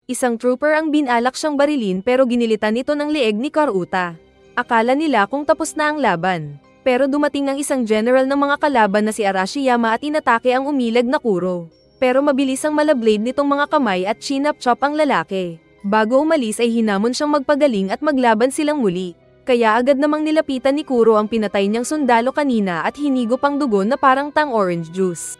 Isang trooper ang binalak siyang barilin pero ginilitan ito ng leeg ni Karuta. Akala nila kung tapos na ang laban. Pero dumating ang isang general ng mga kalaban na si Arashiyama at inatake ang umilag na Kuro. Pero mabilis ang malablade nitong mga kamay at chin-up-chop ang lalaki. Bago umalis ay hinamon siyang magpagaling at maglaban silang muli. Kaya agad namang nilapitan ni Kuro ang pinatay niyang sundalo kanina at hinigop ang dugo na parang tang orange juice.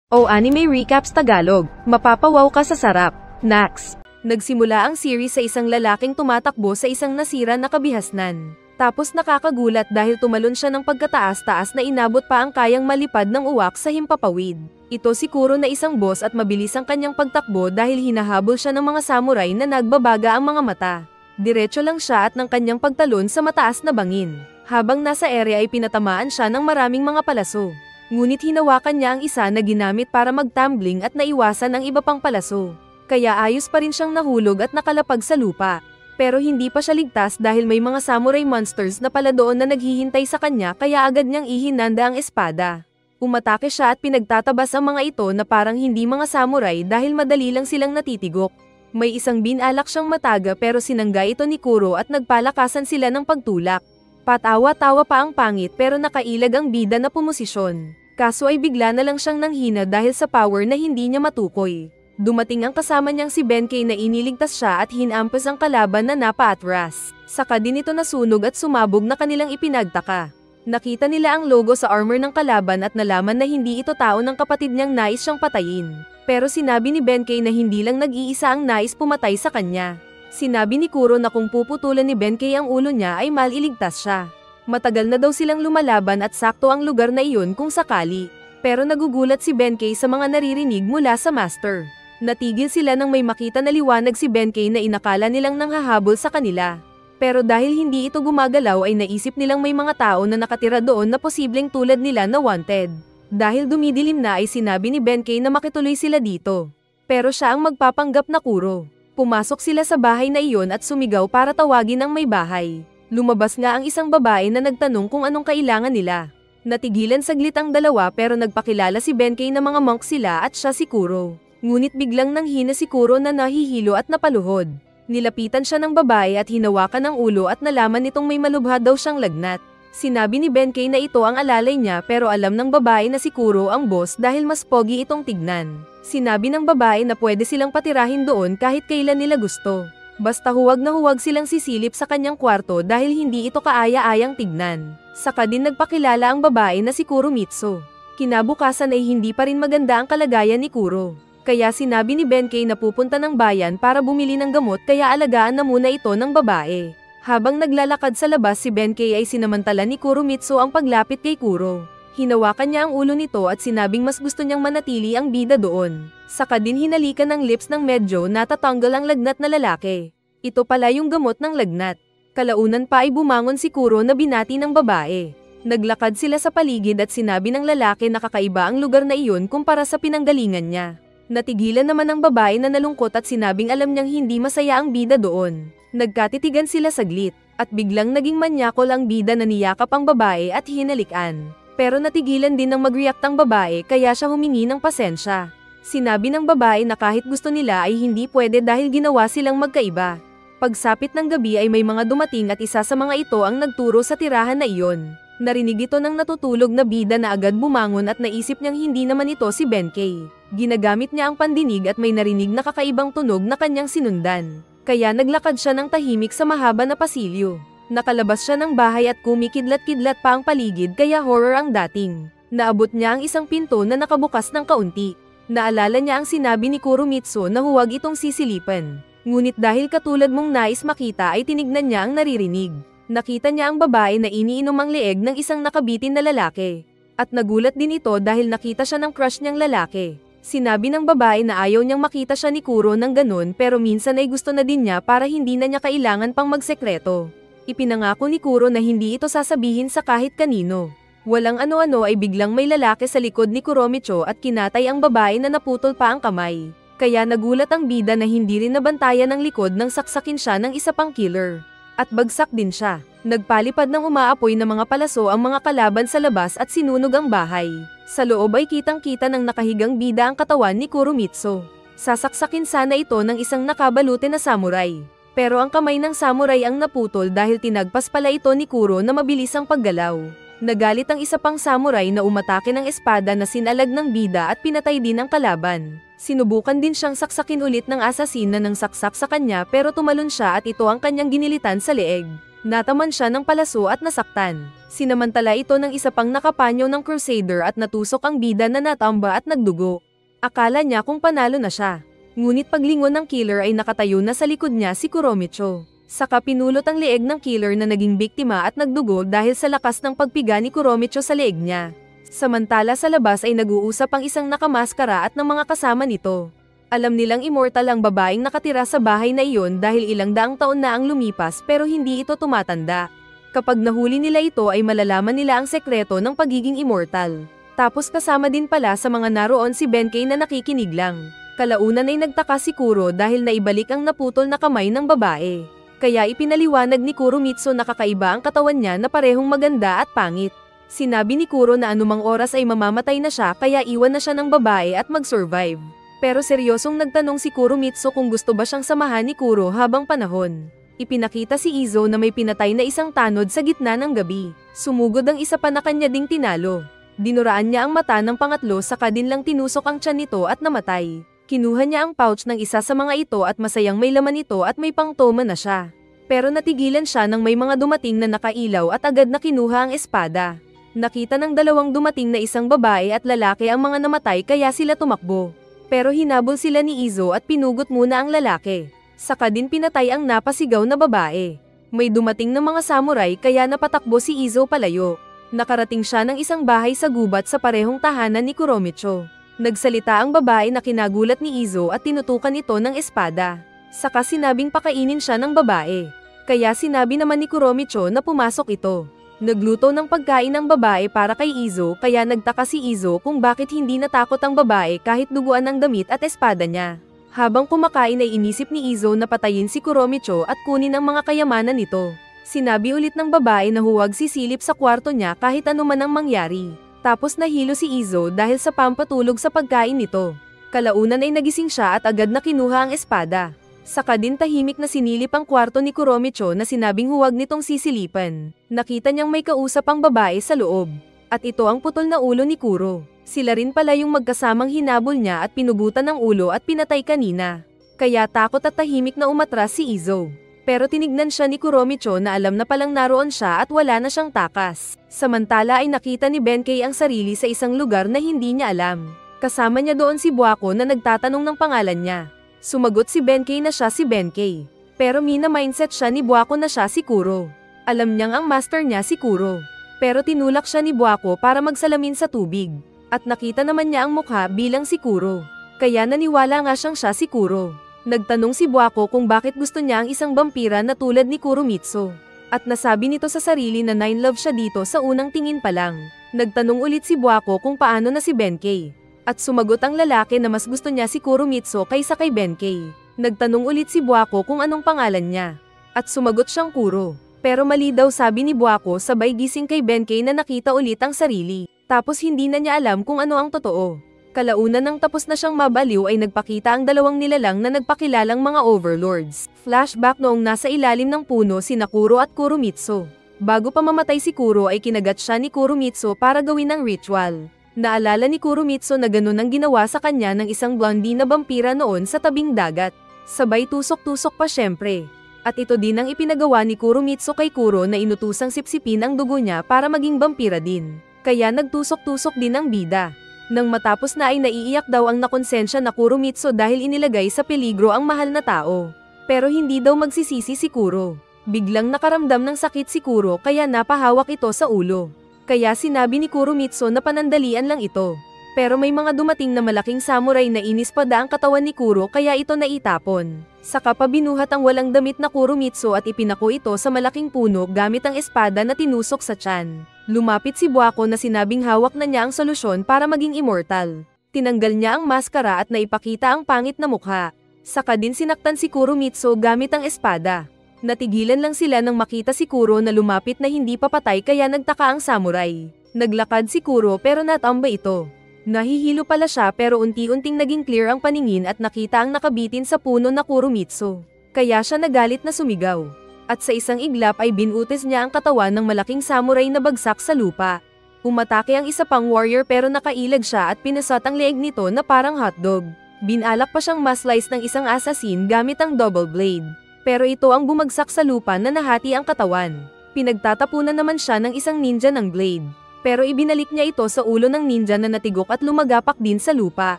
O Anime Recaps Tagalog, mapapawaw ka sa sarap. Nax. Nagsimula ang series sa isang lalaking tumatakbo sa isang nasira na kabihasnan. Tapos nakakagulat dahil tumalon siya ng pagkataas-taas na inabot pa ang kayang malipad ng uwak sa himpapawid. Ito si Kuro na isang boss at mabilis ang kanyang pagtakbo dahil hinahabol siya ng mga samurai na nagbabaga ang mga mata. Diretso lang siya at ng kanyang pagtalon sa mataas na bangin. Habang nasa area ay pinatamaan siya ng maraming mga palaso. Ngunit hinawakan niya ang isa na ginamit para magtumbling at naiwasan ang iba pang palaso. Kaya ayos pa rin siyang nahulog at nakalapag sa lupa. Pero hindi pa siya ligtas dahil may mga samurai monsters na pala doon na naghihintay sa kanya kaya agad niyang ihinanda ang espada. Umatake siya at pinagtatabas ang mga ito na parang hindi mga samurai dahil madali lang silang natitigok. May isang binalak siyang mataga pero sinangga ito ni Kuro at nagpalakasan sila ng pagtulak. Patawa-tawa pa ang pangit pero nakailag ang bida na pumosisyon. Kaso ay bigla na lang siyang nanghina dahil sa power na hindi niya matukoy. Dumating ang kasama niyang si Benkei na iniligtas siya at hinampas ang kalaban na napaatras. Saka din ito nasunog at sumabog na kanilang ipinagtaka. Nakita nila ang logo sa armor ng kalaban at nalaman na hindi ito tao ng kapatid niyang nais siyang patayin. Pero sinabi ni Benkei na hindi lang nag-iisa ang nais pumatay sa kanya. Sinabi ni Kuro na kung puputulan ni Benkei ang ulo niya ay maliligtas siya. Matagal na daw silang lumalaban at sakto ang lugar na iyon kung sakali. Pero nagugulat si Benkei sa mga naririnig mula sa master. Natigil sila nang may makita na liwanag si Benkei na inakala nilang nanghahabol sa kanila. Pero dahil hindi ito gumagalaw ay naisip nilang may mga tao na nakatira doon na posibleng tulad nila na wanted. Dahil dumidilim na ay sinabi ni Benkei na makituloy sila dito. Pero siya ang magpapanggap na Kuro. Pumasok sila sa bahay na iyon at sumigaw para tawagin ang may bahay. Lumabas nga ang isang babae na nagtanong kung anong kailangan nila. Natigilan saglit ang dalawa pero nagpakilala si Benkei na mga monk sila at siya si Kuro. Ngunit biglang nanghina si Kuro na nahihilo at napaluhod. Nilapitan siya ng babae at hinawakan ang ulo at nalaman nitong may malubha daw siyang lagnat. Sinabi ni Benkei na ito ang alalay niya pero alam ng babae na si Kuro ang boss dahil mas pogi itong tignan. Sinabi ng babae na pwede silang patirahin doon kahit kailan nila gusto. Basta huwag na huwag silang sisilip sa kanyang kwarto dahil hindi ito kaaya-ayang tignan. Saka din nagpakilala ang babae na si Kuromitsu. Kinabukasan ay hindi pa rin maganda ang kalagayan ni Kuro. Kaya sinabi ni Benkei na pupunta ng bayan para bumili ng gamot kaya alagaan na muna ito ng babae. Habang naglalakad sa labas si Benkei ay sinamantala ni Kuromitsu ang paglapit kay Kuro. Hinawakan niya ang ulo nito at sinabing mas gusto niyang manatili ang bida doon. Saka din hinalikan ng lips ng medyo natatanggal ang lagnat na lalaki. Ito pala yung gamot ng lagnat. Kalaunan pa ay bumangon si Kuro na binati ng babae. Naglakad sila sa paligid at sinabi ng lalaki na kakaiba ang lugar na iyon kumpara sa pinanggalingan niya. Natigilan naman ang babae na nalungkot at sinabing alam niyang hindi masaya ang bida doon. Nagkatitigan sila saglit, at biglang naging manyakol ang bida na niyakap ang babae at hinalikan. Pero natigilan din ng mag-react ang babae kaya siya humingi ng pasensya. Sinabi ng babae na kahit gusto nila ay hindi pwede dahil ginawa silang magkaiba. Pagsapit ng gabi ay may mga dumating at isa sa mga ito ang nagturo sa tirahan na iyon. Narinig ito ng natutulog na bida na agad bumangon at naisip niyang hindi naman ito si Benkei. Ginagamit niya ang pandinig at may narinig na kakaibang tunog na kanyang sinundan. Kaya naglakad siya ng tahimik sa mahaba na pasilyo. Nakalabas siya ng bahay at kumikidlat-kidlat pa ang paligid kaya horror ang dating. Naabot niya ang isang pinto na nakabukas ng kaunti. Naalala niya ang sinabi ni Kuromitsu na huwag itong sisilipan. Ngunit dahil katulad mong nais makita ay tinignan niya ang naririnig. Nakita niya ang babae na iniinom ang leeg ng isang nakabitin na lalaki. At nagulat din ito dahil nakita siya ng crush niyang lalaki. Sinabi ng babae na ayaw niyang makita siya ni Kuro ng ganun pero minsan ay gusto na din niya para hindi na niya kailangan pang magsekreto. Ipinangako ni Kuro na hindi ito sasabihin sa kahit kanino. Walang ano-ano ay biglang may lalaki sa likod ni Kuromicho at kinatay ang babae na naputol pa ang kamay. Kaya nagulat ang bida na hindi rin nabantayan ng likod nang saksakin siya ng isa pang killer. At bagsak din siya. Nagpalipad ng umaapoy na mga palaso ang mga kalaban sa labas at sinunog ang bahay. Sa loob ay kitang-kita ng nakahigang bida ang katawan ni Kuromitsu. Sasaksakin sana ito ng isang nakabalute na samurai. Pero ang kamay ng samurai ang naputol dahil tinagpas pala ito ni Kuro na mabilis ang paggalaw. Nagalit ang isa pang samurai na umatake ng espada na sinalag ng bida at pinatay din ang kalaban. Sinubukan din siyang saksakin ulit ng asasin na nang saksak sa kanya pero tumalon siya at ito ang kanyang ginilitan sa leeg. Nataman siya ng palaso at nasaktan. Sinamantala ito ng isa pang nakapanyo ng Crusader at natusok ang bida na natamba at nagdugo. Akala niya kung panalo na siya. Ngunit paglingon ng killer ay nakatayo na sa likod niya si Kuromicho. Saka pinulot ang leeg ng killer na naging biktima at nagdugo dahil sa lakas ng pagpiga ni Kuromicho sa leeg niya. Samantala sa labas ay nag-uusap ang isang nakamaskara at ng mga kasama nito. Alam nilang immortal ang babaeng nakatira sa bahay na iyon dahil ilang daang taon na ang lumipas pero hindi ito tumatanda. Kapag nahuli nila ito ay malalaman nila ang sekreto ng pagiging immortal. Tapos kasama din pala sa mga naroon si Benkei na nakikinig lang. Kalaunan ay nagtaka si Kuro dahil naibalik ang naputol na kamay ng babae. Kaya ipinaliwanag ni Kuromitsu na kakaiba ang katawan niya na parehong maganda at pangit. Sinabi ni Kuro na anumang oras ay mamamatay na siya kaya iwan na siya ng babae at mag-survive. Pero seryosong nagtanong si Kuromitsu kung gusto ba siyang samahan ni Kuro habang panahon. Ipinakita si Izo na may pinatay na isang tanod sa gitna ng gabi. Sumugod ang isa pa na kanya ding tinalo. Dinuraan niya ang mata ng pangatlo saka din lang tinusok ang tiyan nito at namatay. Kinuha niya ang pouch ng isa sa mga ito at masayang may laman ito at may pangtoma na siya. Pero natigilan siya nang may mga dumating na nakailaw at agad na kinuha ang espada. Nakita ng dalawang dumating na isang babae at lalaki ang mga namatay kaya sila tumakbo. Pero hinabol sila ni Izo at pinugot muna ang lalaki. Saka din pinatay ang napasigaw na babae. May dumating na mga samurai kaya napatakbo si Izo palayo. Nakarating siya ng isang bahay sa gubat sa parehong tahanan ni Kuromicho. Nagsalita ang babae na kinagulat ni Izo at tinutukan ito ng espada. Saka sinabing pakainin siya ng babae. Kaya sinabi naman ni Kuromicho na pumasok ito. Nagluto ng pagkain ng babae para kay Izo kaya nagtaka si Izo kung bakit hindi natakot ang babae kahit duguan ang damit at espada niya. Habang kumakain ay inisip ni Izo na patayin si Kuromicho at kunin ang mga kayamanan nito. Sinabi ulit ng babae na huwag sisilip sa kwarto niya kahit anuman ang mangyari. Tapos nahilo si Izo dahil sa pampatulog sa pagkain nito. Kalaunan ay nagising siya at agad na kinuha ang espada. Saka din tahimik na sinilip ang kwarto ni Kuromicho na sinabing huwag nitong sisilipan. Nakita niyang may kausap ang babae sa loob. At ito ang putol na ulo ni Kuro. Sila rin pala yung magkasamang hinabol niya at pinugutan ng ulo at pinatay kanina. Kaya takot at tahimik na umatras si Izo. Pero tinignan siya ni Kuromicho na alam na palang naroon siya at wala na siyang takas. Samantala ay nakita ni Benkei ang sarili sa isang lugar na hindi niya alam. Kasama niya doon si Buako na nagtatanong ng pangalan niya. Sumagot si Benkei na siya si Benkei. Pero mina-mindset siya ni Buako na siya si Kuro. Alam niyang ang master niya si Kuro. Pero tinulak siya ni Buako para magsalamin sa tubig. At nakita naman niya ang mukha bilang si Kuro. Kaya naniwala nga siyang siya si Kuro. Nagtanong si Buako kung bakit gusto niya ang isang vampira na tulad ni Kuromitsu. At nasabi nito sa sarili na 9 love siya dito sa unang tingin pa lang. Nagtanong ulit si Buako kung paano na si Benkei. At sumagot ang lalaki na mas gusto niya si Kuromitsu kaysa kay Benkei. Nagtanong ulit si Buako kung anong pangalan niya. At sumagot siyang Kuro. Pero mali daw sabi ni Buako sabay gising kay Benkei na nakita ulit ang sarili. Tapos hindi na niya alam kung ano ang totoo. Kalaunan nang tapos na siyang mabaliw ay nagpakita ang dalawang nilalang na nagpakilalang mga overlords. Flashback noong nasa ilalim ng puno sina Kuro at Kuromitsu. Bago pa mamatay si Kuro ay kinagat siya ni Kuromitsu para gawin ang ritual. Naalala ni Kuromitsu na ganun ang ginawa sa kanya ng isang blondie na vampira noon sa tabing dagat. Sabay tusok-tusok pa syempre. At ito din ang ipinagawa ni Kuromitsu kay Kuro na inutusang sipsipin ang dugo niya para maging vampira din. Kaya nagtusok-tusok din ang bida. Nang matapos na ay naiiyak daw ang nakonsensya na Kuromitsu dahil inilagay sa peligro ang mahal na tao. Pero hindi daw magsisisi si Kuro. Biglang nakaramdam ng sakit si Kuro kaya napahawak ito sa ulo. Kaya sinabi ni Kuromitsu na panandalian lang ito. Pero may mga dumating na malaking samurai na inispada ang katawan ni Kuro kaya ito naitapon. Saka pa binuhat ang walang damit na Kuromitsu at ipinako ito sa malaking puno gamit ang espada na tinusok sa tiyan. Lumapit si Buako na sinabing hawak na niya ang solusyon para maging immortal. Tinanggal niya ang maskara at naipakita ang pangit na mukha. Saka din sinaktan si Kuromitsu gamit ang espada. Natigilan lang sila nang makita si Kuro na lumapit na hindi papatay kaya nagtaka ang samurai. Naglakad si Kuro pero natamba ito. Nahihilo pala siya pero unti-unting naging clear ang paningin at nakita ang nakabitin sa puno na Kurumitsu. Kaya siya nagalit na sumigaw. At sa isang iglap ay binutis niya ang katawan ng malaking samurai na bagsak sa lupa. Umatake ang isa pang warrior pero nakailag siya at pinasot ang leeg nito na parang hotdog. Binalak pa siyang maslice ng isang assassin gamit ang double blade. Pero ito ang bumagsak sa lupa na nahati ang katawan. Pinagtatapunan naman siya ng isang ninja ng blade. Pero ibinalik niya ito sa ulo ng ninja na natigok at lumagapak din sa lupa.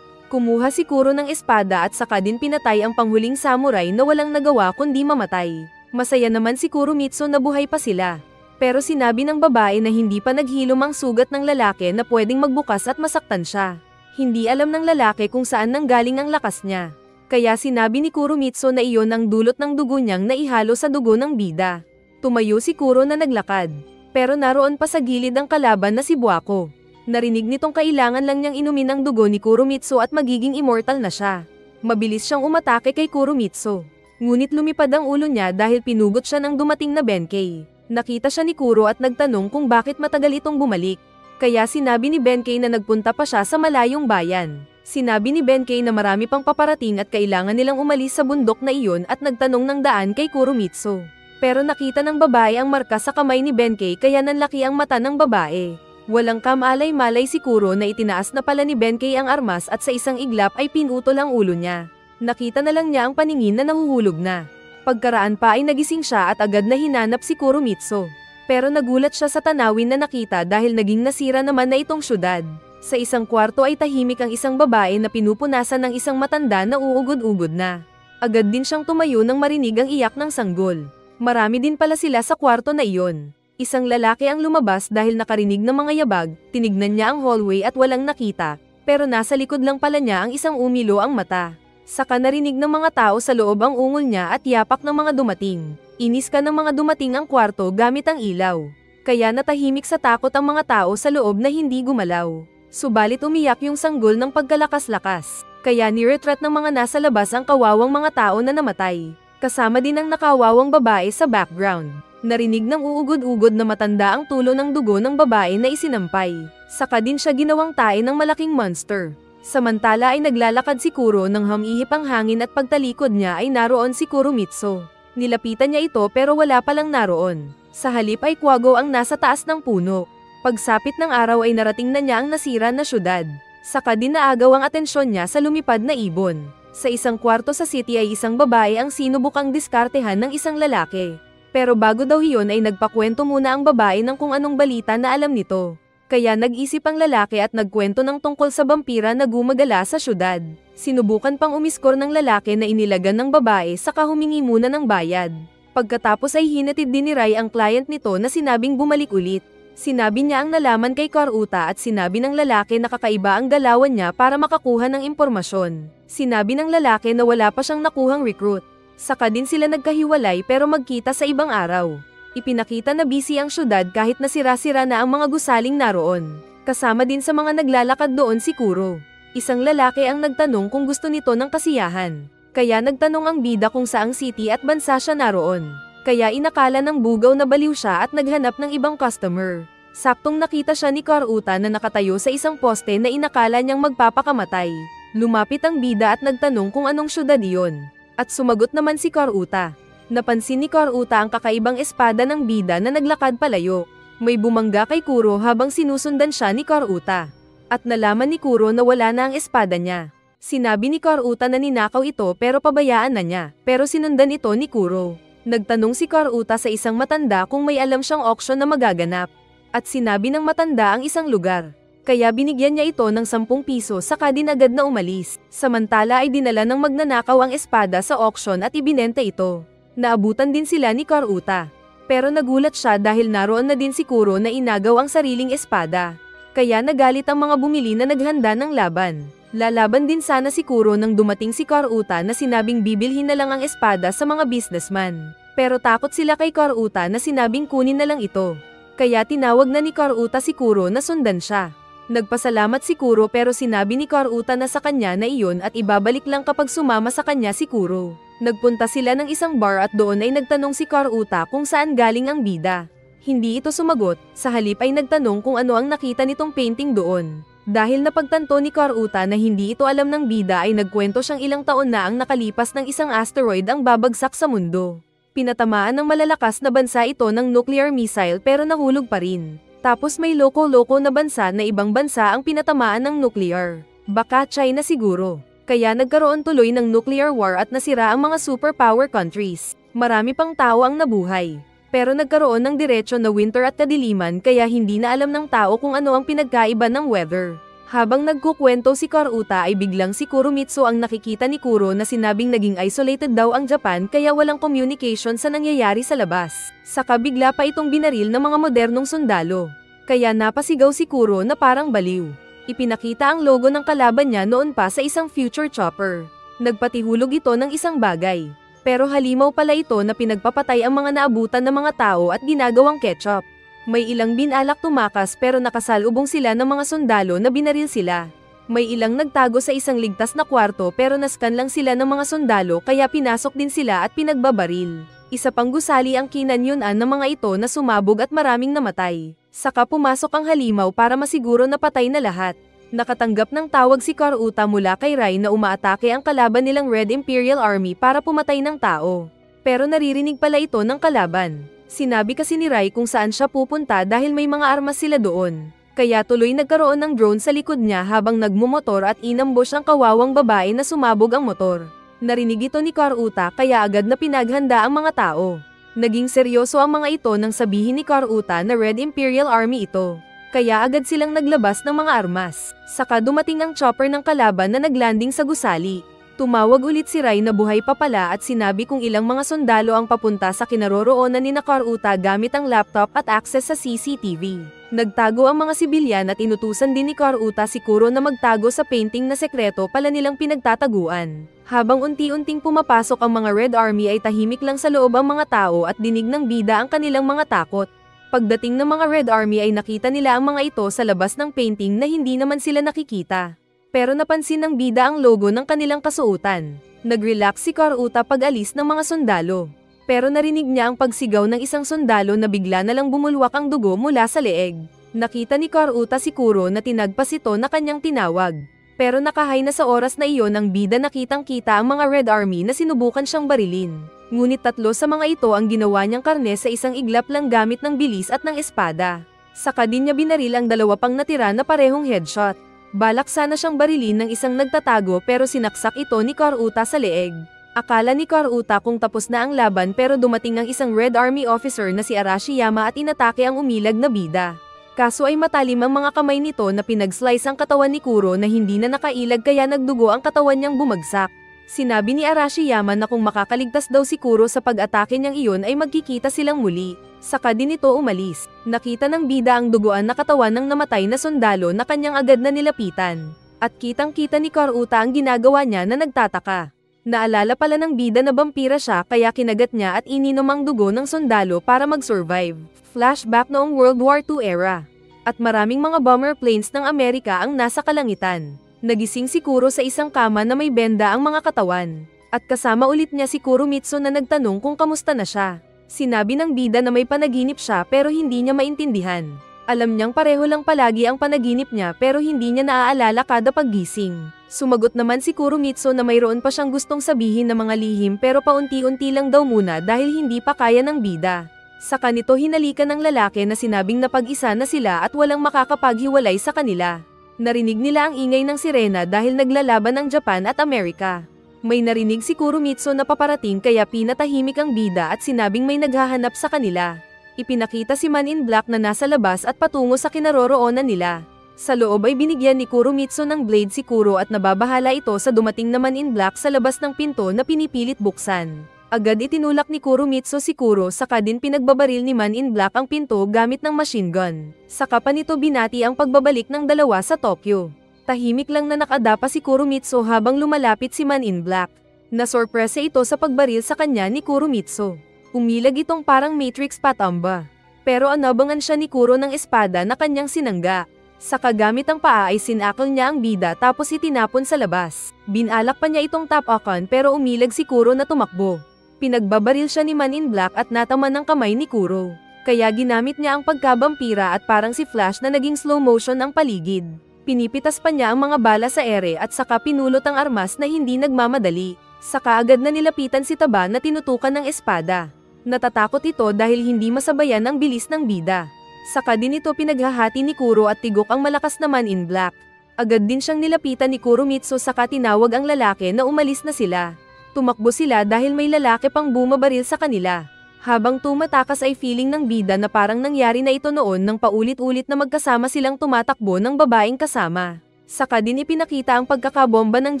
Kumuha si Kuro ng espada at saka din pinatay ang panghuling samurai na walang nagawa kundi mamatay. Masaya naman si Kurumitsu na buhay pa sila. Pero sinabi ng babae na hindi pa naghilom ang sugat ng lalaki na pwedeng magbukas at masaktan siya. Hindi alam ng lalaki kung saan nanggaling ang lakas niya. Kaya sinabi ni Kurumitsu na iyon ang dulot ng dugo niyang naihalo sa dugo ng bida. Tumayo si Kuro na naglakad. Pero naroon pa sa gilid ang kalaban na si Buako. Narinig nitong kailangan lang niyang inumin ang dugo ni Kurumitsu at magiging immortal na siya. Mabilis siyang umatake kay Kurumitsu. Ngunit lumipad ang ulo niya dahil pinugot siya ng dumating na Benkei. Nakita siya ni Kuro at nagtanong kung bakit matagal itong bumalik. Kaya sinabi ni Benkei na nagpunta pa siya sa malayong bayan. Sinabi ni Benkei na marami pang paparating at kailangan nilang umalis sa bundok na iyon at nagtanong ng daan kay Kurumitsu. Pero nakita ng babae ang marka sa kamay ni Benkei kaya nanlaki ang mata ng babae. Walang kamalay-malay si Kuro na itinaas na pala ni Benkei ang armas at sa isang iglap ay pinutol ang ulo niya. Nakita na lang niya ang paningin na nahuhulog na. Pagkaraan pa ay nagising siya at agad na hinanap si Kurumitsu. Pero nagulat siya sa tanawin na nakita dahil naging nasira naman na itong syudad. Sa isang kwarto ay tahimik ang isang babae na pinupunasan ng isang matanda na uugod-ugod na. Agad din siyang tumayo nang marinig ang iyak ng sanggol. Marami din pala sila sa kwarto na iyon. Isang lalaki ang lumabas dahil nakarinig ng mga yabag, tinignan niya ang hallway at walang nakita, pero nasa likod lang pala niya ang isang umilo ang mata. Saka narinig ng mga tao sa loob ang ungol niya at yapak ng mga dumating. Inis ka ng mga dumating ang kwarto gamit ang ilaw. Kaya natahimik sa takot ang mga tao sa loob na hindi gumalaw. Subalit umiyak yung sanggol ng pagkalakas-lakas. Kaya niretreat ng mga nasa labas ang kawawang mga tao na namatay. Kasama din ang nakawawang babae sa background. Narinig ng uugod-ugod na matanda ang tulo ng dugo ng babae na isinampay. Saka din siya ginawang tae ng malaking monster. Samantala ay naglalakad si Kuro nang humihip ang hangin at pagtalikod niya ay naroon si Kurumitsu. Nilapitan niya ito pero wala palang naroon. Sa halip ay Kwago ang nasa taas ng puno. Pagsapit ng araw ay narating na niya ang nasira na syudad. Saka din naagaw ang atensyon niya sa lumipad na ibon. Sa isang kwarto sa city ay isang babae ang sinubukang diskartehan ng isang lalaki. Pero bago daw iyon ay nagpakwento muna ang babae ng kung anong balita na alam nito. Kaya nag-isip ang lalaki at nagkwento ng tungkol sa vampira na gumagala sa syudad. Sinubukan pang umiskor ng lalaki na inilagan ng babae saka humingi muna ng bayad. Pagkatapos ay hinatid din ni Rai ang client nito na sinabing bumalik ulit. Sinabi niya ang nalaman kay Karuta at sinabi ng lalaki na kakaiba ang galawan niya para makakuha ng impormasyon. Sinabi ng lalaki na wala pa siyang nakuhang recruit. Saka din sila nagkahiwalay pero magkita sa ibang araw. Ipinakita na busy ang syudad kahit nasira-sira na ang mga gusaling naroon. Kasama din sa mga naglalakad doon si Kuro. Isang lalaki ang nagtanong kung gusto nito ng kasiyahan. Kaya nagtanong ang bida kung saang city at bansa siya naroon. Kaya inakala ng bugaw na baliw siya at naghanap ng ibang customer. Saktong nakita siya ni Karuta na nakatayo sa isang poste na inakala niyang magpapakamatay. Lumapit ang bida at nagtanong kung anong syudad iyon. At sumagot naman si Karuta. Napansin ni Karuta ang kakaibang espada ng bida na naglakad palayo. May bumangga kay Kuro habang sinusundan siya ni Karuta. At nalaman ni Kuro na wala na ang espada niya. Sinabi ni Karuta na ninakaw ito pero pabayaan na niya, pero sinundan ito ni Kuro. Nagtanong si Karuta sa isang matanda kung may alam siyang auction na magaganap. At sinabi ng matanda ang isang lugar. Kaya binigyan niya ito ng 10 piso saka din agad na umalis. Samantala ay dinala ng magnanakaw ang espada sa auction at ibinenta ito. Naabutan din sila ni Karuta. Pero nagulat siya dahil naroon na din si Kuro na inagaw ang sariling espada. Kaya nagalit ang mga bumili na naghanda ng laban. Lalaban din sana si Kuro nang dumating si Karuta na sinabing bibilhin na lang ang espada sa mga businessman. Pero takot sila kay Karuta na sinabing kunin na lang ito. Kaya tinawag na ni Karuta si Kuro na sundan siya. Nagpasalamat si Kuro pero sinabi ni Karuta na sa kanya na iyon at ibabalik lang kapag sumama sa kanya si Kuro. Nagpunta sila ng isang bar at doon ay nagtanong si Karuta kung saan galing ang bida. Hindi ito sumagot, sa halip ay nagtanong kung ano ang nakita nitong painting doon. Dahil napagtanto ni Karuta na hindi ito alam ng bida ay nagkwento siyang ilang taon na ang nakalipas ng isang asteroid ang babagsak sa mundo. Pinatamaan ng malalakas na bansa ito ng nuclear missile pero nahulog pa rin. Tapos may loko-loko na bansa na ibang bansa ang pinatamaan ng nuclear. Baka China siguro. Kaya nagkaroon tuloy ng nuclear war at nasira ang mga superpower countries. Marami pang tao ang nabuhay. Pero nagkaroon ng diretsyo na winter at kadiliman kaya hindi na alam ng tao kung ano ang pinagkaiba ng weather. Habang nagkukwento si Karuta ay biglang si Kuromitsu ang nakikita ni Kuro na sinabing naging isolated daw ang Japan kaya walang communication sa nangyayari sa labas. Saka bigla pa itong binaril ng mga modernong sundalo. Kaya napasigaw si Kuro na parang baliw. Ipinakita ang logo ng kalaban niya noon pa sa isang future chopper. Nagpatihulog ito ng isang bagay. Pero halimaw pala ito na pinagpapatay ang mga naabutan ng mga tao at ginagawang ketchup. May ilang binalak tumakas pero nakasalubong sila ng mga sundalo na binaril sila. May ilang nagtago sa isang ligtas na kwarto pero naskan lang sila ng mga sundalo kaya pinasok din sila at pinagbabaril. Isa pang gusali ang kinanyunan ng mga ito na sumabog at maraming namatay. Saka pumasok ang halimaw para masiguro na patay na lahat. Nakatanggap ng tawag si Karuta mula kay Rai na umaatake ang kalaban nilang Red Imperial Army para pumatay ng tao. Pero naririnig pala ito ng kalaban. Sinabi kasi ni Rai kung saan siya pupunta dahil may mga armas sila doon. Kaya tuloy nagkaroon ng drone sa likod niya habang nagmumotor at inambush ang kawawang babae na sumabog ang motor. Narinig ito ni Karuta kaya agad na pinaghanda ang mga tao. Naging seryoso ang mga ito nang sabihin ni Karuta na Red Imperial Army ito. Kaya agad silang naglabas ng mga armas. Saka dumating ang chopper ng kalaban na naglanding sa gusali. Tumawag ulit si Rai na buhay pa pala at sinabi kung ilang mga sundalo ang papunta sa kinaroroonan ni Karuta gamit ang laptop at access sa CCTV. Nagtago ang mga sibilyan at inutusan din ni Karuta si Kuro na magtago sa painting na sekreto pala nilang pinagtataguan. Habang unti-unting pumapasok ang mga Red Army ay tahimik lang sa loob ang mga tao at dinig ng bida ang kanilang mga takot. Pagdating ng mga Red Army ay nakita nila ang mga ito sa labas ng painting na hindi naman sila nakikita. Pero napansin ng bida ang logo ng kanilang kasuotan. Nag-relax si Karuta pag-alis ng mga sundalo. Pero narinig niya ang pagsigaw ng isang sundalo na bigla na lang bumulwak ang dugo mula sa leeg. Nakita ni Karuta si Kuro na tinagpas ito na kanyang tinawag. Pero nakahay na sa oras na iyon ang bida nakitang-kita ang mga Red Army na sinubukan siyang barilin. Ngunit 3 sa mga ito ang ginawa niyang karne sa isang iglap lang gamit ng bilis at ng espada. Saka din niya binaril ang 2 pang natira na parehong headshot. Balak sana siyang barilin ng isang nagtatago pero sinaksak ito ni Karuta sa leeg. Akala ni Karuta kung tapos na ang laban pero dumating ang isang Red Army officer na si Arashiyama at inatake ang umilag na bida. Kaso ay matalim ang mga kamay nito na pinag-slice ang katawan ni Kuro na hindi na nakailag kaya nagdugo ang katawan niyang bumagsak. Sinabi ni Arashiyama na kung makakaligtas daw si Kuro sa pag-atake niyang iyon ay magkikita silang muli. Saka din ito umalis. Nakita ng bida ang duguan na katawan ng namatay na sundalo na kanyang agad na nilapitan. At kitang-kita ni Karuta ang ginagawa niya na nagtataka. Naalala pala ng bida na vampira siya kaya kinagat niya at ininom ang dugo ng sundalo para mag-survive. Flashback noong World War II era. At maraming mga bomber planes ng Amerika ang nasa kalangitan. Nagising si Kuro sa isang kama na may benda ang mga katawan. At kasama ulit niya si Kuromitsu na nagtanong kung kamusta na siya. Sinabi ng bida na may panaginip siya pero hindi niya maintindihan. Alam niyang pareho lang palagi ang panaginip niya pero hindi niya naaalala kada paggising. Sumagot naman si Kuromitsu na mayroon pa siyang gustong sabihin na mga lihim pero paunti-unti lang daw muna dahil hindi pa kaya ng bida. Saka nito hinalikan ng lalaki na sinabing napag-isa na sila at walang makakapaghiwalay sa kanila. Narinig nila ang ingay ng sirena dahil naglalaban ang Japan at Amerika. May narinig si Kuromitsu na paparating kaya pinatahimik ang bida at sinabing may naghahanap sa kanila. Ipinakita si Man in Black na nasa labas at patungo sa kinaroroonan nila. Sa loob ay binigyan ni Kuromitsu ng blade si Kuro at nababahala ito sa dumating na Man in Black sa labas ng pinto na pinipilit buksan. Agad itinulak ni Kuromitsu si Kuro saka din pinagbabaril ni Man in Black ang pinto gamit ng machine gun. Saka pa nito binati ang pagbabalik ng dalawa sa Tokyo. Tahimik lang na nakadapa si Kuromitsu habang lumalapit si Man in Black. Nasorpresa ito sa pagbaril sa kanya ni Kuromitsu. Umilag itong parang Matrix patamba. Pero anabangan siya ni Kuro ng espada na kanyang sinangga. Saka gamit ang paa ay sinakal niya ang bida tapos itinapon sa labas. Binalak pa niya itong tapakan pero umilag si Kuro na tumakbo. Pinagbabaril siya ni Man in Black at nataman ng kamay ni Kuro. Kaya ginamit niya ang pagkabampira at parang si Flash na naging slow motion ang paligid. Pinipitas pa niya ang mga bala sa ere at saka pinulot ang armas na hindi nagmamadali. Saka agad na nilapitan si Taba na tinutukan ng espada. Natatakot ito dahil hindi masabayan ang bilis ng bida. Saka din ito pinaghahati ni Kuro at tigok ang malakas naman in black. Agad din siyang nilapitan ni Kuromitsu saka tinawag ang lalaki na umalis na sila. Tumakbo sila dahil may lalaki pang bumabaril sa kanila. Habang tumatakas ay feeling ng bida na parang nangyari na ito noon nang paulit-ulit na magkasama silang tumatakbo ng babaeng kasama. Saka din ipinakita ang pagkakabomba ng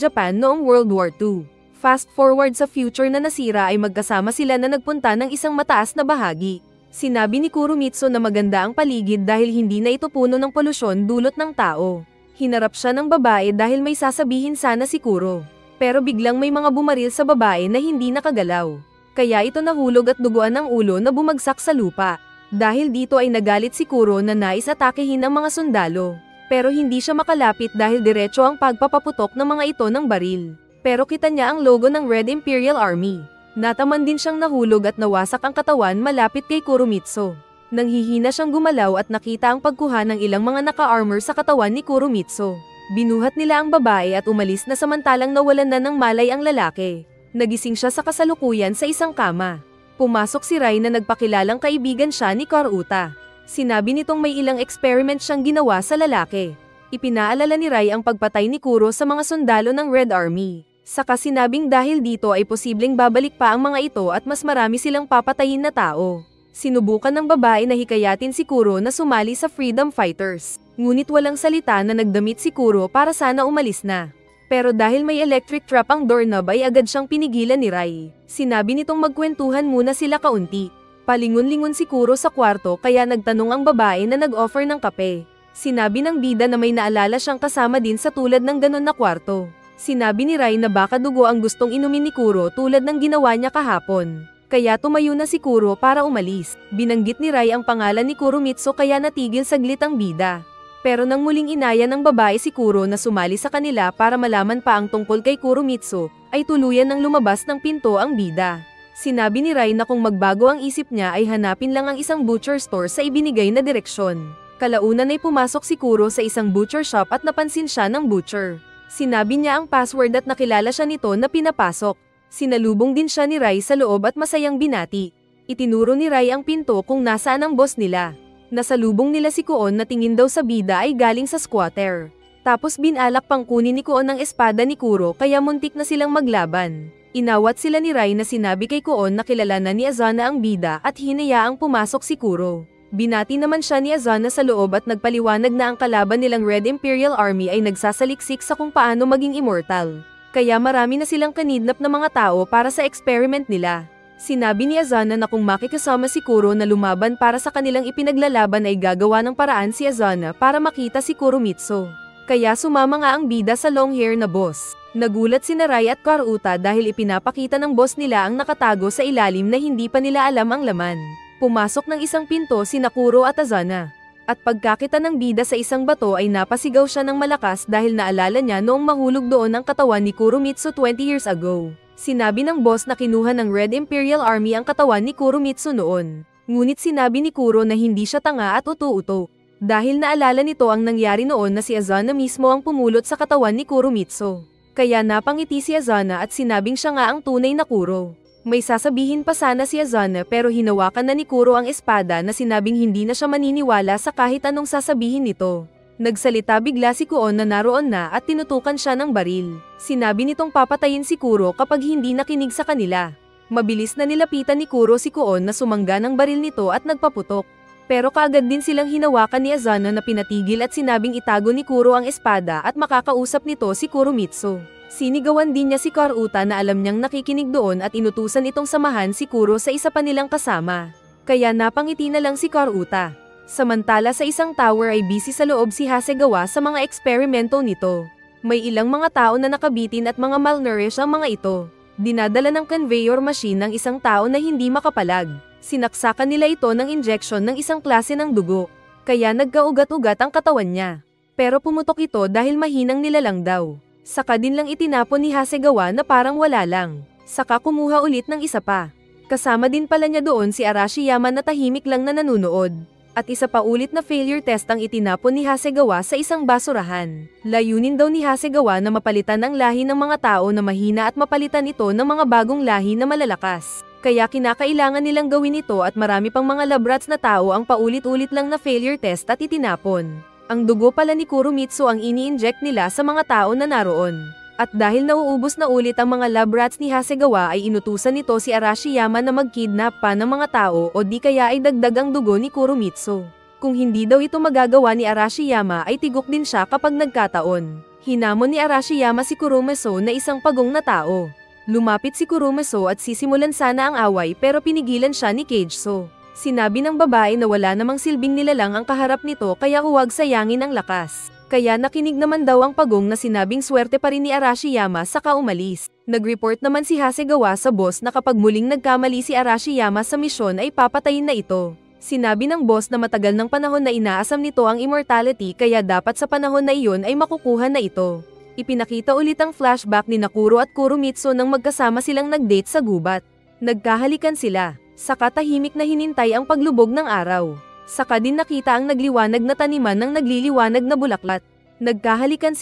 Japan noong World War II. Fast forward sa future na nasira ay magkasama sila na nagpunta ng isang mataas na bahagi. Sinabi ni Kuromitsu na maganda ang paligid dahil hindi na ito puno ng polusyon dulot ng tao. Hinarap siya ng babae dahil may sasabihin sana si Kuro. Pero biglang may mga bumaril sa babae na hindi nakagalaw. Kaya ito nahulog at duguan ang ulo na bumagsak sa lupa. Dahil dito ay nagalit si Kuro na nais atakehin ang mga sundalo. Pero hindi siya makalapit dahil diretso ang pagpapaputok ng mga ito ng baril. Pero kita niya ang logo ng Red Imperial Army. Nataman din siyang nahulog at nawasak ang katawan malapit kay Kuromitsu. Nanghihina siyang gumalaw at nakita ang pagkuha ng ilang mga naka-armor sa katawan ni Kuromitsu. Binuhat nila ang babae at umalis na samantalang nawalan na ng malay ang lalaki. Nagising siya sa kasalukuyan sa isang kama. Pumasok si Rai na nagpakilalang kaibigan siya ni Karuta. Sinabi nitong may ilang experiment siyang ginawa sa lalaki. Ipinaalala ni Rai ang pagpatay ni Kuro sa mga sundalo ng Red Army. Saka sinabing dahil dito ay posibleng babalik pa ang mga ito at mas marami silang papatayin na tao. Sinubukan ng babae na hikayatin si Kuro na sumali sa Freedom Fighters. Ngunit walang salita na nagdamit si Kuro para sana umalis na. Pero dahil may electric trap ang doorknob ay agad siyang pinigilan ni Rai. Sinabi nitong magkwentuhan muna sila kaunti. Palingon-lingon si Kuro sa kwarto kaya nagtanong ang babae na nag-offer ng kape. Sinabi ng bida na may naalala siyang kasama din sa tulad ng ganon na kwarto. Sinabi ni Rai na baka dugo ang gustong inumin ni Kuro tulad ng ginawa niya kahapon. Kaya tumayo na si Kuro para umalis. Binanggit ni Rai ang pangalan ni Kuromitsu kaya natigil saglit ang bida. Pero nang muling inaya ng babae si Kuro na sumali sa kanila para malaman pa ang tungkol kay Kuromitsu, ay tuluyan ng lumabas ng pinto ang bida. Sinabi ni Rai na kung magbago ang isip niya ay hanapin lang ang isang butcher store sa ibinigay na direksyon. Kalaunan ay pumasok si Kuro sa isang butcher shop at napansin siya ng butcher. Sinabi niya ang password at nakilala siya nito na pinapasok. Sinalubong din siya ni Rai sa loob at masayang binati. Itinuro ni Rai ang pinto kung nasaan ang boss nila. Nasalubong nila si Kuon na tingin daw sa bida ay galing sa squatter. Tapos binalak pang kunin ni Kuon ang espada ni Kuro kaya muntik na silang maglaban. Inawat sila ni Rai na sinabi kay Kuon na kilala na ni Azana ang bida at hinayaang pumasok si Kuro. Binati naman siya ni Azana sa loob at nagpaliwanag na ang kalaban nilang Red Imperial Army ay nagsasaliksik sa kung paano maging immortal. Kaya marami na silang kanidnap na mga tao para sa experiment nila. Sinabi ni Azana na kung makikasama si Kuro na lumaban para sa kanilang ipinaglalaban ay gagawa ng paraan si Azana para makita si Kuromitsu. Kaya sumama nga ang bida sa long hair na boss. Nagulat si Rai at Karuta dahil ipinapakita ng boss nila ang nakatago sa ilalim na hindi pa nila alam ang laman. Pumasok ng isang pinto sina Kuro at Azana. At pagkakita ng bida sa isang bato ay napasigaw siya ng malakas dahil naalala niya noong mahulog doon ang katawan ni Kuromitsu 20 years ago. Sinabi ng boss na kinuha ng Red Imperial Army ang katawan ni Kuromitsu noon. Ngunit sinabi ni Kuro na hindi siya tanga at uto-uto. Dahil naalala nito ang nangyari noon na si Azana mismo ang pumulot sa katawan ni Kuromitsu. Kaya napangiti si Azana at sinabing siya nga ang tunay na Kuro. May sasabihin pa sana si Azana pero hinawakan na ni Kuro ang espada na sinabing hindi na siya maniniwala sa kahit anong sasabihin nito. Nagsalita bigla si Kuon na naroon na at tinutukan siya ng baril. Sinabi nitong papatayin si Kuro kapag hindi nakinig sa kanila. Mabilis na nilapitan ni Kuro si Kuon na sumangga ng baril nito at nagpaputok. Pero kaagad din silang hinawakan ni Azana na pinatigil at sinabing itago ni Kuro ang espada at makakausap nito si Kuromitsu. Sinigawan din niya si Karuta na alam niyang nakikinig doon at inutusan itong samahan si Kuro sa isa pa nilang kasama. Kaya napangiti na lang si Karuta. Samantala sa isang tower ay busy sa loob si Hasegawa sa mga eksperimento nito. May ilang mga tao na nakabitin at mga malnourished ang mga ito. Dinadala ng conveyor machine ng isang tao na hindi makapalag. Sinaksakan nila ito ng injection ng isang klase ng dugo. Kaya nagkaugat-ugat ang katawan niya. Pero pumutok ito dahil mahinang nilalang daw. Saka din lang itinapon ni Hasegawa na parang wala lang. Saka kumuha ulit ng isa pa. Kasama din pala niya doon si Arashiyama na tahimik lang na nanunood. At isa pa ulit na failure test ang itinapon ni Hasegawa sa isang basurahan. Layunin daw ni Hasegawa na mapalitan ang lahi ng mga tao na mahina at mapalitan ito ng mga bagong lahi na malalakas. Kaya kinakailangan nilang gawin ito at marami pang mga lab rats na tao ang paulit-ulit lang na failure test at itinapon. Ang dugo pala ni Kuromitsu ang ini-inject nila sa mga tao na naroon. At dahil nauubos na ulit ang mga lab rats ni Hasegawa ay inutusan nito si Arashiyama na mag-kidnap pa ng mga tao o di kaya ay dagdag ang dugo ni Kuromitsu. Kung hindi daw ito magagawa ni Arashiyama ay tigok din siya kapag nagkataon. Hinamon ni Arashiyama si Kuromitsu na isang pagong na tao. Lumapit si Kuromitsu at sisimulan sana ang away pero pinigilan siya ni Keijo. Sinabi ng babae na wala namang silbing nilalang ang kaharap nito kaya huwag sayangin ang lakas. Kaya nakinig naman daw ang pagong na sinabing swerte pa rin ni Arashiyama saka umalis. Nag-report naman si Hasegawa sa boss na kapag muling nagkamali si Arashiyama sa misyon ay papatayin na ito. Sinabi ng boss na matagal ng panahon na inaasam nito ang immortality kaya dapat sa panahon na iyon ay makukuha na ito. Ipinakita ulit ang flashback ni Nakuro at Kuromitsu nang magkasama silang nag-date sa gubat. Nagkahalikan sila, saka tahimik na hinintay ang paglubog ng araw. Saka din nakita ang nagliwanag na taniman ng nagliliwanag na bulaklak. Nagkahalikan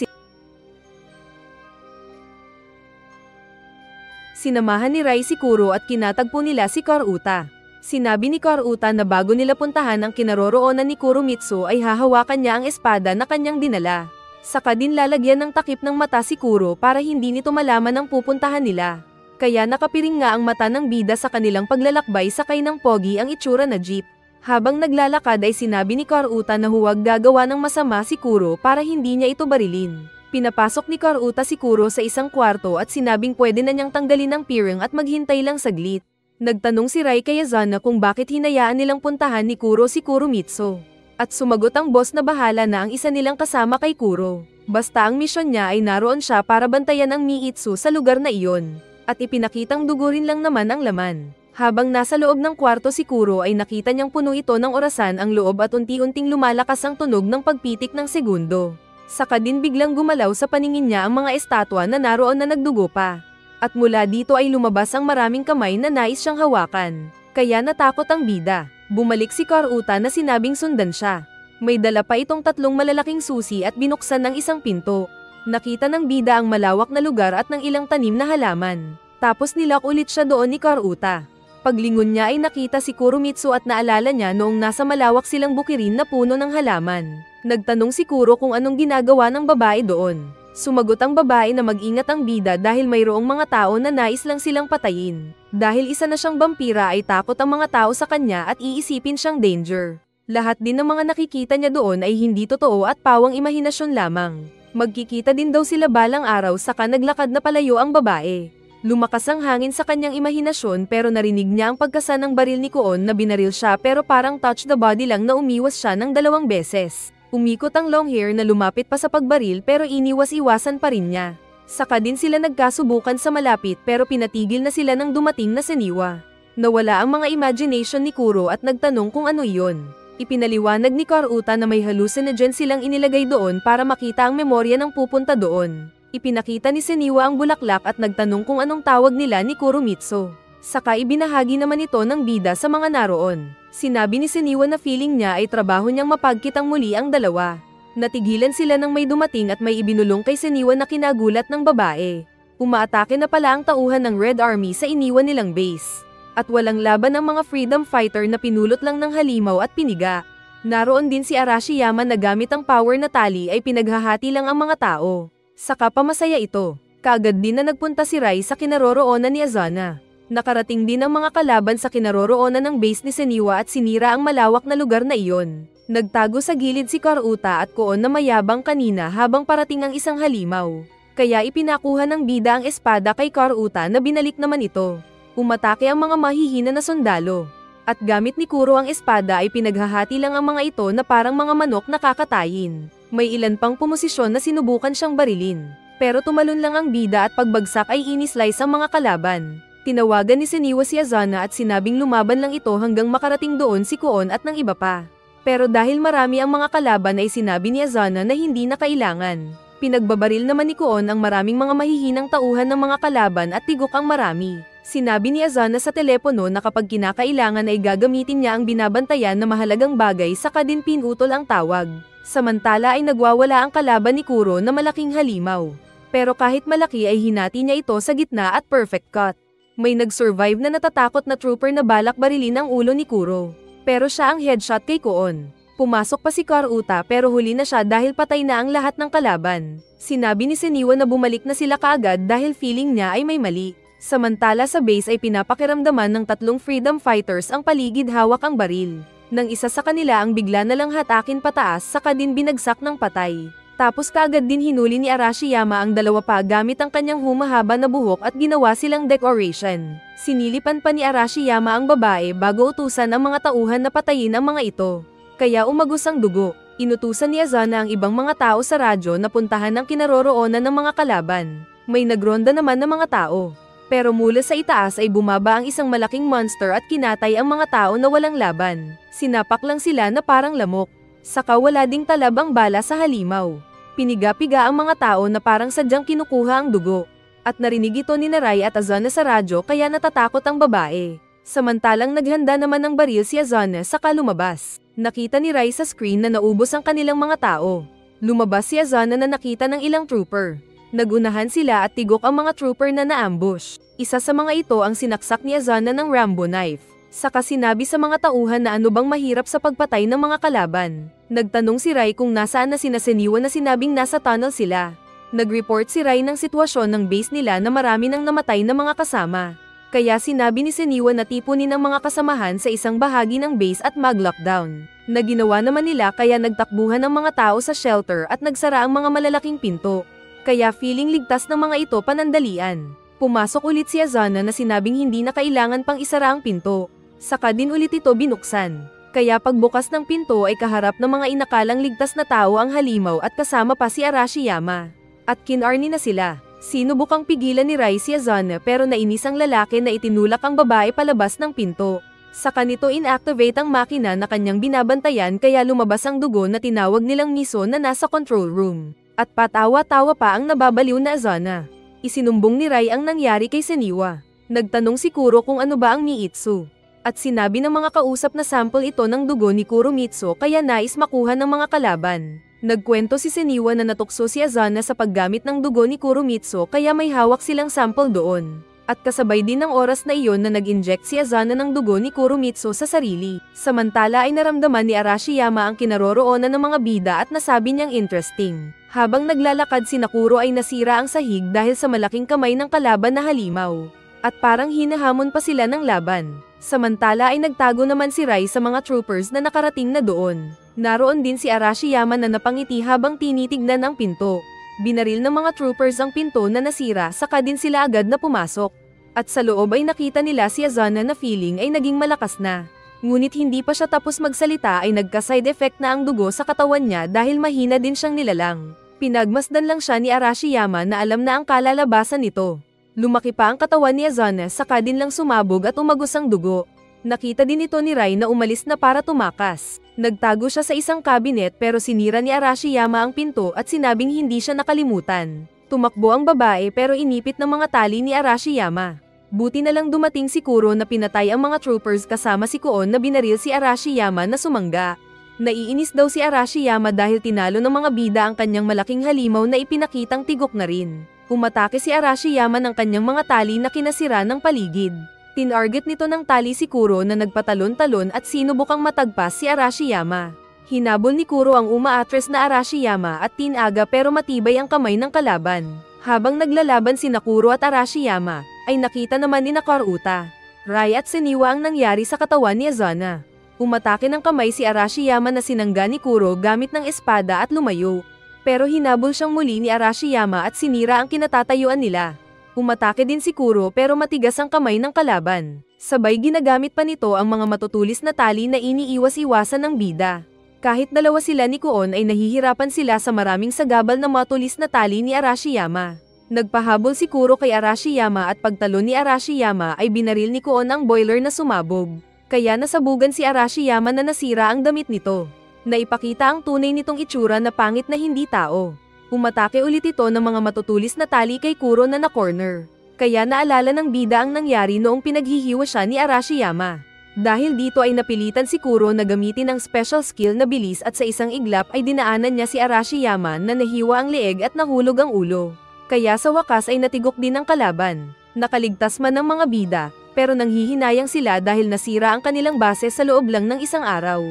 Sinamahan ni Rai si Kuro at kinatagpo nila si Karuta. Sinabi ni Karuta na bago nila puntahan ang kinaroroonan ni Kuromitsu ay hahawakan niya ang espada na kanyang dinala. Saka din lalagyan ng takip ng mata si Kuro para hindi nito malaman ang pupuntahan nila. Kaya nakapiring nga ang mata ng bida sa kanilang paglalakbay sakay ng pogi ang itsura na jeep. Habang naglalakad ay sinabi ni Karuta na huwag gagawa ng masama si Kuro para hindi niya ito barilin. Pinapasok ni Karuta si Kuro sa isang kwarto at sinabing pwede na niyang tanggalin ang piring at maghintay lang saglit. Nagtanong si Rai kay Azana kung bakit hinayaan nilang puntahan ni Kuro si Kuromitsu. At sumagot ang boss na bahala na ang isa nilang kasama kay Kuro. Basta ang misyon niya ay naroon siya para bantayan ang Miitsu sa lugar na iyon. At ipinakitang dugo rin lang naman ang laman. Habang nasa loob ng kwarto si Kuro ay nakita niyang puno ito ng orasan ang loob at unti-unting lumalakas ang tunog ng pagpitik ng segundo. Saka din biglang gumalaw sa paningin niya ang mga estatwa na naroon na nagdugo pa. At mula dito ay lumabas ang maraming kamay na nais siyang hawakan. Kaya natakot ang bida. Bumalik si Karuta na sinabing sundan siya. May dala pa itong 3 malalaking susi at binuksan ng isang pinto. Nakita ng bida ang malawak na lugar at ng ilang tanim na halaman. Tapos nilak ulit siya doon ni Karuta. Paglingon niya ay nakita si Kuromitsu at naalala niya noong nasa malawak silang bukirin na puno ng halaman. Nagtanong si Kuro kung anong ginagawa ng babae doon. Sumagot ang babae na mag-ingat ang bida dahil mayroong mga tao na nais lang silang patayin. Dahil isa na siyang vampira ay takot ang mga tao sa kanya at iisipin siyang danger. Lahat din ng mga nakikita niya doon ay hindi totoo at pawang imahinasyon lamang. Magkikita din daw sila balang araw saka naglakad na palayo ang babae. Lumakas ang hangin sa kanyang imahinasyon pero narinig niya ang pagkasa ng baril ni Kuon na binaril siya pero parang touch the body lang na umiwas siya ng 2 beses. Umikot ang long hair na lumapit pa sa pagbaril pero iniwas-iwasan pa rin niya. Saka din sila nagkasubukan sa malapit pero pinatigil na sila ng dumating na Seniwa. Nawala ang mga imagination ni Kuro at nagtanong kung ano iyon. Ipinaliwanag ni Karuta na may hallucinogen silang inilagay doon para makita ang memorya ng pupunta doon. Ipinakita ni Seniwa ang bulaklak at nagtanong kung anong tawag nila ni Kuromitsu. Saka ibinahagi naman ito ng bida sa mga naroon. Sinabi ni Seniwa na feeling niya ay trabaho niyang mapagkitang muli ang dalawa. Natigilan sila nang may dumating at may ibinulong kay Seniwa na kinagulat ng babae. Umaatake na pala ang tauhan ng Red Army sa iniwan nilang base. At walang laban ang mga freedom fighter na pinulot lang ng halimaw at piniga. Naroon din si Arashiyama na gamit ang power na tali ay pinaghahati lang ang mga tao. Saka pamasaya ito. Kaagad din na nagpunta si Rai sa kinaroroonan ni Azana. Nakarating din ang mga kalaban sa kinaroroonan ng base ni Seniwa at sinira ang malawak na lugar na iyon. Nagtago sa gilid si Karuta at Kuon na mayabang kanina habang parating ang isang halimaw. Kaya ipinakuha ng bida ang espada kay Karuta na binalik naman ito. Umatake ang mga mahihina na sundalo. At gamit ni Kuro ang espada ay pinaghahati lang ang mga ito na parang mga manok na kakatayin. May ilan pang pumosisyon na sinubukan siyang barilin. Pero tumalon lang ang bida at pagbagsak ay inislice ang mga kalaban. Tinawagan ni Seniwa si Azana at sinabing lumaban lang ito hanggang makarating doon si Kuon at ng iba pa. Pero dahil marami ang mga kalaban ay sinabi ni Azana na hindi na kailangan. Pinagbabaril naman ni Kuon ang maraming mga mahihinang tauhan ng mga kalaban at tigok ang marami. Sinabi ni Azana sa telepono na kapag kinakailangan ay gagamitin niya ang binabantayan na mahalagang bagay saka din pinutol ang tawag. Samantala ay nagwawala ang kalaban ni Kuro na malaking halimaw. Pero kahit malaki ay hinati niya ito sa gitna at perfect cut. May nag-survive na natatakot na trooper na balak barilin ang ulo ni Kuro. Pero siya ang headshot kay Koon. Pumasok pa si Karuta pero huli na siya dahil patay na ang lahat ng kalaban. Sinabi ni Seniwa na bumalik na sila kaagad dahil feeling niya ay may mali. Samantala sa base ay pinapakiramdaman ng 3 freedom fighters ang paligid hawak ang baril. Nang isa sa kanila ang bigla na lang hatakin pataas saka din binagsak ng patay. Tapos kaagad din hinuli ni Arashiyama ang dalawa pa gamit ang kanyang humahaba na buhok at ginawa silang decoration. Sinilipan pa ni Arashiyama ang babae bago utusan ang mga tauhan na patayin ang mga ito. Kaya umagos ang dugo. Inutusan ni Azana ang ibang mga tao sa radyo na puntahan ang kinaroroonan ng mga kalaban. May nagronda naman ng mga tao. Pero mula sa itaas ay bumaba ang isang malaking monster at kinatay ang mga tao na walang laban. Sinapak lang sila na parang lamok. Saka wala ding talab ang bala sa halimaw. Piniga-piga ang mga tao na parang sadyang kinukuha ang dugo. At narinig ito ni Naray at Azana sa radyo kaya natatakot ang babae. Samantalang naghanda naman ng baril si Azana saka lumabas. Nakita ni Rai sa screen na naubos ang kanilang mga tao. Lumabas si Azana na nakita ng ilang trooper. Nagunahan sila at tigok ang mga trooper na naambush. Isa sa mga ito ang sinaksak ni Azana ng Rambo knife. Saka sinabi sa mga tauhan na ano bang mahirap sa pagpatay ng mga kalaban. Nagtanong si Rai kung nasaan na sina Seniwa na sinabing nasa tunnel sila. Nag-report si Rai ng sitwasyon ng base nila na marami nang namatay na mga kasama. Kaya sinabi ni Seniwa na tipunin ang mga kasamahan sa isang bahagi ng base at mag-lockdown. Na ginawa naman nila kaya nagtakbuhan ang mga tao sa shelter at nagsara ang mga malalaking pinto. Kaya feeling ligtas ng mga ito panandalian. Pumasok ulit si Azana na sinabing hindi na kailangan pang isara ang pinto. Saka din ulit ito binuksan. Kaya pagbukas ng pinto ay kaharap ng mga inakalang ligtas na tao ang halimaw at kasama pa si Arashiyama. At kinarni na sila. Sinubukang pigilan ni Rai si Azana pero nainis ang lalaki na itinulak ang babae palabas ng pinto. Saka nito inactivate ang makina na kanyang binabantayan kaya lumabas ang dugo na tinawag nilang Miso na nasa control room. At patawa-tawa pa ang nababaliw na Azana. Isinumbong ni Rai ang nangyari kay Seniwa. Nagtanong si Kuro kung ano ba ang Miitsu. At sinabi ng mga kausap na sample ito ng dugo ni Kuromitsu kaya nais makuha ng mga kalaban. Nagkwento si Seniwa na natukso si Azana sa paggamit ng dugo ni Kuromitsu kaya may hawak silang sample doon. At kasabay din ng oras na iyon na nag-inject si Azana ng dugo ni Kuromitsu sa sarili. Samantala ay naramdaman ni Arashiyama ang kinaroroonan ng mga bida at nasabi niyang interesting. Habang naglalakad si Nakuro ay nasira ang sahig dahil sa malaking kamay ng kalaban na halimaw. At parang hinahamon pa sila ng laban. Samantala ay nagtago naman si Rai sa mga troopers na nakarating na doon. Naroon din si Arashiyama na napangiti habang tinitignan ang pinto. Binaril ng mga troopers ang pinto na nasira saka din sila agad na pumasok. At sa loob ay nakita nila si Azana na feeling ay naging malakas na. Ngunit hindi pa siya tapos magsalita ay nagka-side effect na ang dugo sa katawan niya dahil mahina din siyang nilalang. Pinagmasdan lang siya ni Arashiyama na alam na ang kalalabasan nito. Lumaki pa ang katawan ni Azana saka din lang sumabog at umagos ang dugo. Nakita din ito ni Rai na umalis na para tumakas. Nagtago siya sa isang cabinet pero sinira ni Arashiyama ang pinto at sinabing hindi siya nakalimutan. Tumakbo ang babae pero inipit ng mga tali ni Arashiyama. Buti na lang dumating si Kuro na pinatay ang mga troopers kasama si Koon na binaril si Arashiyama na sumangga. Naiinis daw si Arashiyama dahil tinalo ng mga bida ang kanyang malaking halimaw na ipinakitang tigok na rin. Umatake si Arashiyama ng kanyang mga tali na kinasira ng paligid. Tinarget nito ng tali si Kuro na nagpatalon-talon at sinubukang matagpas si Arashiyama. Hinabol ni Kuro ang umaatres na Arashiyama at tinaga pero matibay ang kamay ng kalaban. Habang naglalaban si Nakuro at Arashiyama, ay nakita naman ni Karuta, Rai at Seniwa ang nangyari sa katawan ni Azana. Umatake ng kamay si Arashiyama na sinangga ni Kuro gamit ng espada at lumayo. Pero hinabol siyang muli ni Arashiyama at sinira ang kinatatayuan nila. Umatake din si Kuro pero matigas ang kamay ng kalaban. Sabay ginagamit pa nito ang mga matutulis na tali na iniiwas-iwasan ng bida. Kahit dalawa sila ni Koon ay nahihirapan sila sa maraming sagabal na matulis na tali ni Arashiyama. Nagpahabol si Kuro kay Arashiyama at pagtalon ni Arashiyama ay binaril ni Koon ang boiler na sumabog. Kaya nasabugan si Arashiyama na nasira ang damit nito. Naipakita ang tunay nitong itsura na pangit na hindi tao. Umatake ulit ito ng mga matutulis na tali kay Kuro na na-corner. Kaya naalala ng bida ang nangyari noong pinaghihiwa siya ni Arashiyama. Dahil dito ay napilitan si Kuro na gamitin ang special skill na bilis at sa isang iglap ay dinaanan niya si Arashiyama na nahiwa ang leeg at nahulog ang ulo. Kaya sa wakas ay natigok din ang kalaban. Nakaligtas man ng mga bida, pero nanghihinayang sila dahil nasira ang kanilang base sa loob lang ng isang araw.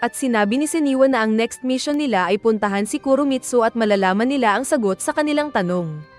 At sinabi ni Seniwa na ang next mission nila ay puntahan si Kuromitsu at malalaman nila ang sagot sa kanilang tanong.